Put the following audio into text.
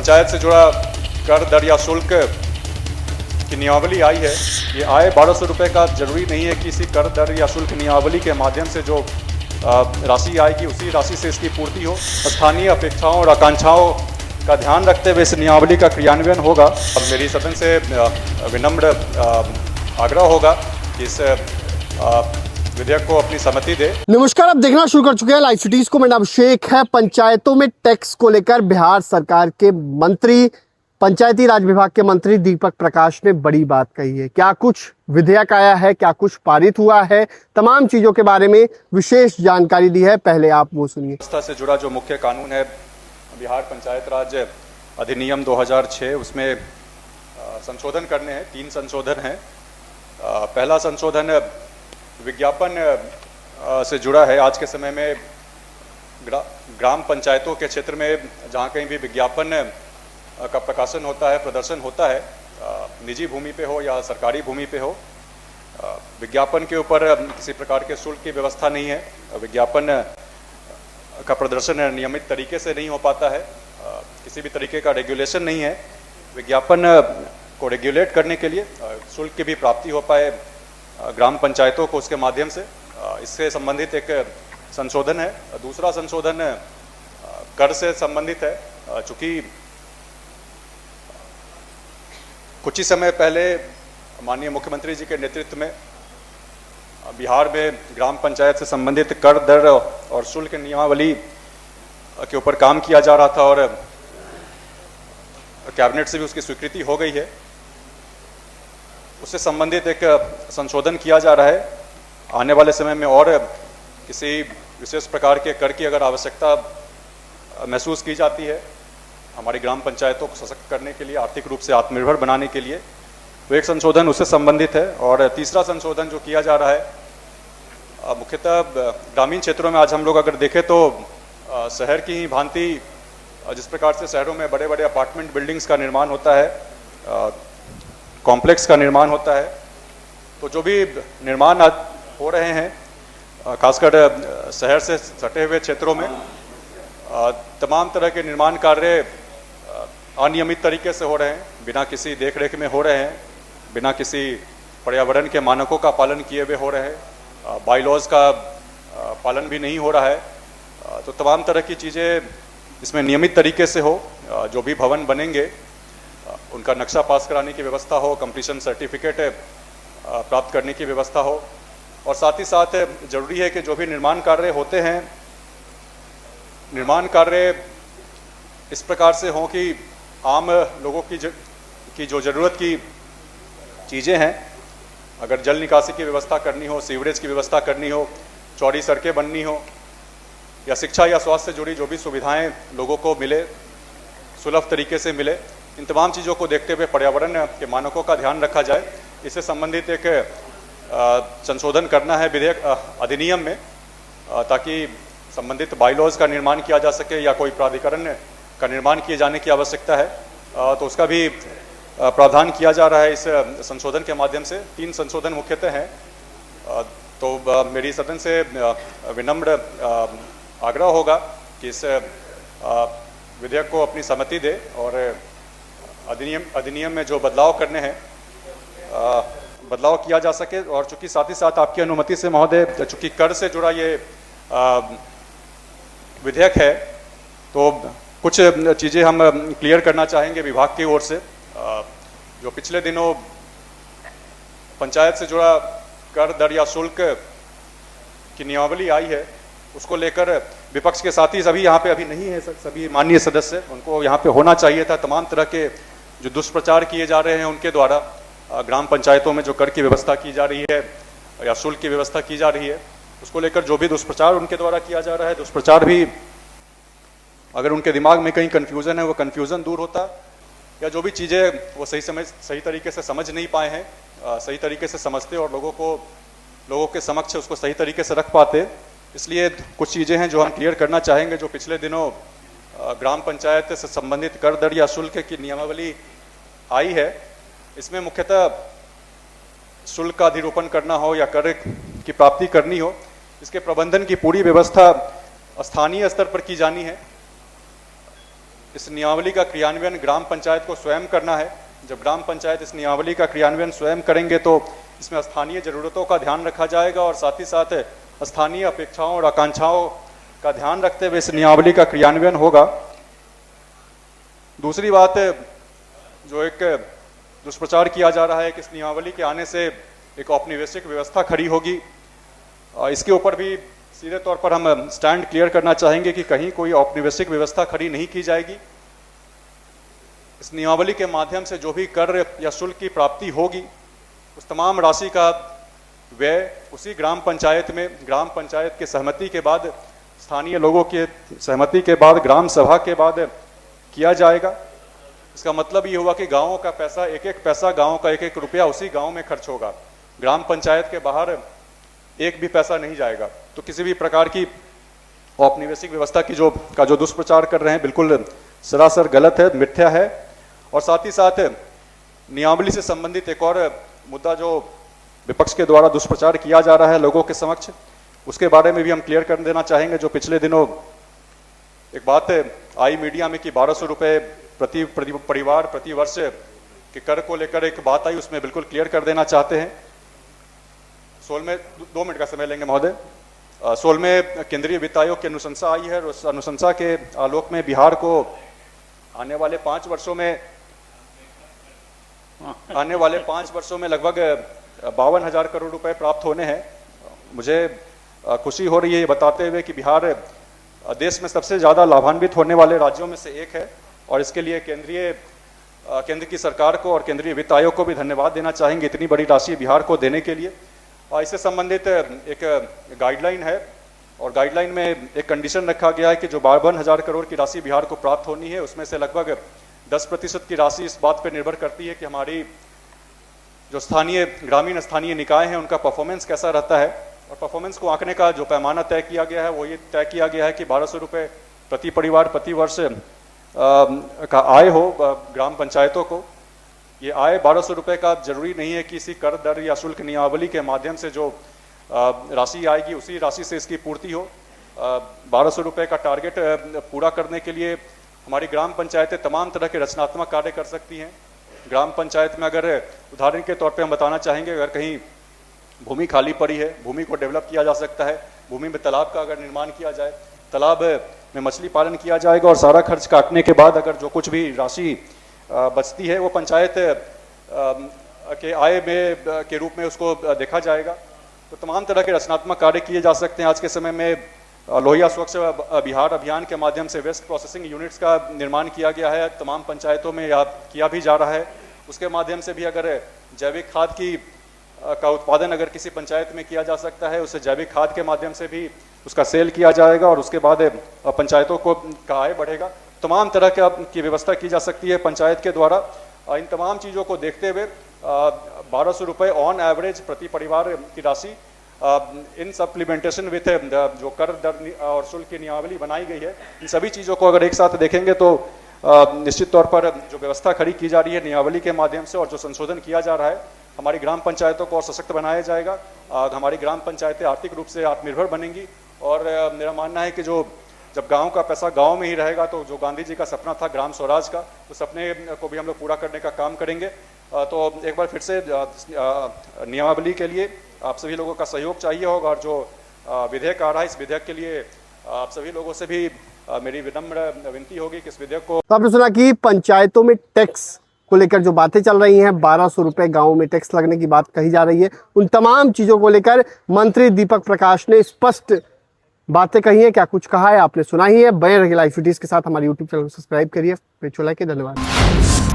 पंचायत से जुड़ा कर दर या शुल्क की नियमावली आई है। ये आय 1200 रुपये का जरूरी नहीं है कि इसी कर दर या शुल्क नियमावली के माध्यम से जो राशि आएगी उसी राशि से इसकी पूर्ति हो। स्थानीय अपेक्षाओं और आकांक्षाओं का ध्यान रखते हुए इस नियमावली का क्रियान्वयन होगा। अब मेरी सदन से विनम्र आग्रह होगा कि इस विधेयक को अपनी सहमति दे। नमस्कार, आप देखना शुरू कर चुके हैं लाइव सिटीज को। मेरा नाम अभिषेक है। पंचायतों में टैक्स को लेकर बिहार सरकार के मंत्री, पंचायती राज विभाग के मंत्री दीपक प्रकाश ने बड़ी बात कही है। क्या कुछ विधेयक आया है, क्या कुछ पारित हुआ है, तमाम चीजों के बारे में विशेष जानकारी दी है। पहले आप वो सुनिए। व्यवस्था से जुड़ा जो मुख्य कानून है बिहार पंचायत राज अधिनियम 2006, उसमें संशोधन करने हैं। 3 संशोधन हैं। पहला संशोधन विज्ञापन से जुड़ा है। आज के समय में ग्राम पंचायतों के क्षेत्र में जहाँ कहीं भी विज्ञापन का प्रकाशन होता है, प्रदर्शन होता है, निजी भूमि पे हो या सरकारी भूमि पे हो, विज्ञापन के ऊपर किसी प्रकार के शुल्क की व्यवस्था नहीं है। विज्ञापन का प्रदर्शन नियमित तरीके से नहीं हो पाता है। किसी भी तरीके का रेगुलेशन नहीं है। विज्ञापन को रेगुलेट करने के लिए शुल्क की भी प्राप्ति हो पाए ग्राम पंचायतों को उसके माध्यम से, इससे संबंधित एक संशोधन है। दूसरा संशोधन कर से संबंधित है। चूंकि कुछ ही समय पहले माननीय मुख्यमंत्री जी के नेतृत्व में बिहार में ग्राम पंचायत से संबंधित कर दर और शुल्क नियमावली के ऊपर काम किया जा रहा था और कैबिनेट से भी उसकी स्वीकृति हो गई है। उससे संबंधित एक संशोधन किया जा रहा है। आने वाले समय में और किसी विशेष प्रकार के कर की अगर आवश्यकता महसूस की जाती है हमारी ग्राम पंचायतों को सशक्त करने के लिए, आर्थिक रूप से आत्मनिर्भर बनाने के लिए, तो एक संशोधन उससे संबंधित है। और तीसरा संशोधन जो किया जा रहा है मुख्यतः ग्रामीण क्षेत्रों में, आज हम लोग अगर देखें तो शहर की ही भांति जिस प्रकार से शहरों में बड़े बड़े अपार्टमेंट बिल्डिंग्स का निर्माण होता है, कॉम्प्लेक्स का निर्माण होता है, तो जो भी निर्माण हो रहे हैं खासकर शहर से सटे हुए क्षेत्रों में तमाम तरह के निर्माण कार्य अनियमित तरीके से हो रहे हैं, बिना किसी देखरेख में हो रहे हैं, बिना किसी पर्यावरण के मानकों का पालन किए हुए हो रहे हैं, बाईलॉज का पालन भी नहीं हो रहा है। तो तमाम तरह की चीज़ें इसमें नियमित तरीके से हो। जो भी भवन बनेंगे उनका नक्शा पास कराने की व्यवस्था हो, कंप्लीशन सर्टिफिकेट प्राप्त करने की व्यवस्था हो, और साथ ही साथ जरूरी है कि जो भी निर्माण कार्य होते हैं, निर्माण कार्य इस प्रकार से हों कि आम लोगों की जो ज़रूरत की चीज़ें हैं, अगर जल निकासी की व्यवस्था करनी हो, सीवरेज की व्यवस्था करनी हो, चौड़ी सड़कें बननी हो, या शिक्षा या स्वास्थ्य से जुड़ी जो भी सुविधाएं लोगों को मिले, सुलभ तरीके से मिले, इन तमाम चीज़ों को देखते हुए पर्यावरण के मानकों का ध्यान रखा जाए। इससे संबंधित एक संशोधन करना है विधेयक अधिनियम में, ताकि संबंधित बाईलॉज का निर्माण किया जा सके या कोई प्राधिकरण का निर्माण किए जाने की आवश्यकता है, तो उसका भी प्रावधान किया जा रहा है इस संशोधन के माध्यम से। 3 संशोधन मुख्यतः हैं। तो मेरी सदन से विनम्र आग्रह होगा कि इस विधेयक को अपनी सहमति दे और अधिनियम में जो बदलाव करने हैं बदलाव किया जा सके। और चूंकि साथ ही साथ आपकी अनुमति से महोदय, चूंकि कर से जुड़ा ये विधेयक है, तो कुछ चीज़ें हम क्लियर करना चाहेंगे विभाग की ओर से। जो पिछले दिनों पंचायत से जुड़ा कर दर या शुल्क की नियमावली आई है, उसको लेकर विपक्ष के साथी सभी यहाँ पे अभी नहीं है, सभी माननीय सदस्य, उनको यहाँ पे होना चाहिए था। तमाम तरह के जो दुष्प्रचार किए जा रहे हैं उनके द्वारा ग्राम पंचायतों में जो कर की व्यवस्था की जा रही है या शुल्क की व्यवस्था की जा रही है, उसको लेकर जो भी दुष्प्रचार उनके द्वारा किया जा रहा है, दुष्प्रचार भी अगर उनके दिमाग में कहीं कन्फ्यूज़न है, वो कन्फ्यूज़न दूर होता, या जो भी चीज़ें वो सही तरीके से समझ नहीं पाए हैं, सही तरीके से समझते और लोगों के समक्ष उसको सही तरीके से रख पाते। इसलिए कुछ चीज़ें हैं जो हम क्लियर करना चाहेंगे। जो पिछले दिनों ग्राम पंचायत से संबंधित कर दर या शुल्क की नियमावली आई है, इसमें मुख्यतः शुल्क का अधिरोपण करना हो या कर की प्राप्ति करनी हो, इसके प्रबंधन की पूरी व्यवस्था स्थानीय स्तर पर की जानी है। इस नियमावली का क्रियान्वयन ग्राम पंचायत को स्वयं करना है। जब ग्राम पंचायत इस नियमावली का क्रियान्वयन स्वयं करेंगे तो इसमें स्थानीय ज़रूरतों का ध्यान रखा जाएगा और साथ ही साथ स्थानीय अपेक्षाओं और आकांक्षाओं का ध्यान रखते हुए इस नियमावली का क्रियान्वयन होगा। दूसरी बात, जो एक दुष्प्रचार किया जा रहा है कि इस नियमावली के आने से एक औपनिवेशिक व्यवस्था खड़ी होगी, इसके ऊपर भी सीधे तौर पर हम स्टैंड क्लियर करना चाहेंगे कि कहीं कोई औपनिवेशिक व्यवस्था खड़ी नहीं की जाएगी। इस नियमावली के माध्यम से जो भी कर या शुल्क की प्राप्ति होगी, उस तमाम राशि का व्यय उसी ग्राम पंचायत में, ग्राम पंचायत के सहमति के बाद, स्थानीय लोगों के सहमति के बाद, ग्राम सभा के बाद किया जाएगा। इसका मतलब ये हुआ कि गाँवों का पैसा, एक एक पैसा, गाँव का एक एक रुपया उसी गाँव में खर्च होगा, ग्राम पंचायत के बाहर एक भी पैसा नहीं जाएगा। तो किसी भी प्रकार की औपनिवेशिक व्यवस्था की जो दुष्प्रचार कर रहे हैं, बिल्कुल सरासर गलत है, मिथ्या है। और साथ ही साथ नियमावली से संबंधित एक और मुद्दा जो विपक्ष के द्वारा दुष्प्रचार किया जा रहा है लोगों के समक्ष, उसके बारे में भी हम क्लियर कर देना चाहेंगे। जो पिछले दिनों एक बात आई मीडिया में कि 1200 रुपये प्रति परिवार प्रति वर्ष के कर को लेकर एक बात आई, उसमें बिल्कुल क्लियर कर देना चाहते हैं। 2 मिनट का समय लेंगे महोदय। 16वें केंद्रीय वित्त आयोग की अनुशंसा आई है और उस अनुशंसा के आलोक में बिहार को आने वाले 5 वर्षों में लगभग 52,000 करोड़ रुपए प्राप्त होने हैं। मुझे खुशी हो रही है ये बताते हुए कि बिहार देश में सबसे ज़्यादा लाभान्वित होने वाले राज्यों में से एक है और इसके लिए केंद्र की सरकार को और केंद्रीय वित्त आयोग को भी धन्यवाद देना चाहेंगे इतनी बड़ी राशि बिहार को देने के लिए। और इससे संबंधित एक गाइडलाइन है और गाइडलाइन में एक कंडीशन रखा गया है कि जो 52,000 करोड़ की राशि बिहार को प्राप्त होनी है, उसमें से लगभग 10% की राशि इस बात पर निर्भर करती है कि हमारी जो ग्रामीण स्थानीय निकाय हैं उनका परफॉर्मेंस कैसा रहता है। और परफॉर्मेंस को आंकने का जो पैमाना तय किया गया है वो ये तय किया गया है कि 1200 रुपये प्रति परिवार प्रति वर्ष का आय हो ग्राम पंचायतों को। ये आय 1200 रुपये का जरूरी नहीं है कि इसी कर दर या शुल्क नियमावली के माध्यम से जो राशि आएगी उसी राशि से इसकी पूर्ति हो। 1200 रुपये का टारगेट पूरा करने के लिए हमारी ग्राम पंचायतें तमाम तरह के रचनात्मक कार्य कर सकती हैं। ग्राम पंचायत में अगर उदाहरण के तौर पे हम बताना चाहेंगे, अगर कहीं भूमि खाली पड़ी है, भूमि को डेवलप किया जा सकता है। भूमि में तालाब का अगर निर्माण किया जाए, तालाब में मछली पालन किया जाएगा और सारा खर्च काटने के बाद अगर जो कुछ भी राशि बचती है वो पंचायत के आय में के रूप में उसको देखा जाएगा। तो तमाम तरह के रचनात्मक कार्य किए जा सकते हैं। आज के समय में लोहिया स्वच्छ बिहार अभियान के माध्यम से वेस्ट प्रोसेसिंग यूनिट्स का निर्माण किया गया है, तमाम पंचायतों में किया भी जा रहा है। उसके माध्यम से भी अगर जैविक खाद का उत्पादन अगर किसी पंचायत में किया जा सकता है, उससे जैविक खाद के माध्यम से भी उसका सेल किया जाएगा और उसके बाद पंचायतों का आय बढ़ेगा। तमाम तरह की व्यवस्था की जा सकती है पंचायत के द्वारा। इन तमाम चीज़ों को देखते हुए 1200 रुपये ऑन एवरेज प्रति परिवार की राशि इन सप्लीमेंटेशन विथ जो कर दर और शुल्क की नियमावली बनाई गई है, इन सभी चीज़ों को अगर एक साथ देखेंगे तो निश्चित तौर पर जो व्यवस्था खड़ी की जा रही है नियमावली के माध्यम से और जो संशोधन किया जा रहा है, हमारी ग्राम पंचायतों को और सशक्त बनाया जाएगा। हमारी ग्राम पंचायतें आर्थिक रूप से आत्मनिर्भर बनेंगी और मेरा मानना है कि जब गांव का पैसा गांव में ही रहेगा तो जो गांधी जी का सपना था ग्राम स्वराज का, उस सपने को भी हम लोग पूरा करने का काम करेंगे। तो एक बार फिर से नियमावली के लिए आप सभी लोगों का सहयोग चाहिए होगा और जो विधेयक आ रहा है, इस विधेयक के लिए आप सभी लोगों से भी मेरी विनम्र विनती होगी कि इस विधेयक को। तो आपने सुना कि पंचायतों में टैक्स को लेकर जो बातें चल रही हैं, 1200 रुपये गाँव में टैक्स लगने की बात कही जा रही है, उन तमाम चीज़ों को लेकर मंत्री दीपक प्रकाश ने स्पष्ट बातें कही हैं। क्या कुछ कहा है आपने सुना ही है। बने रहिए लाइव सिटीज के साथ। हमारे यूट्यूब चैनल को सब्सक्राइब करिए, पेज को लाइक, धन्यवाद।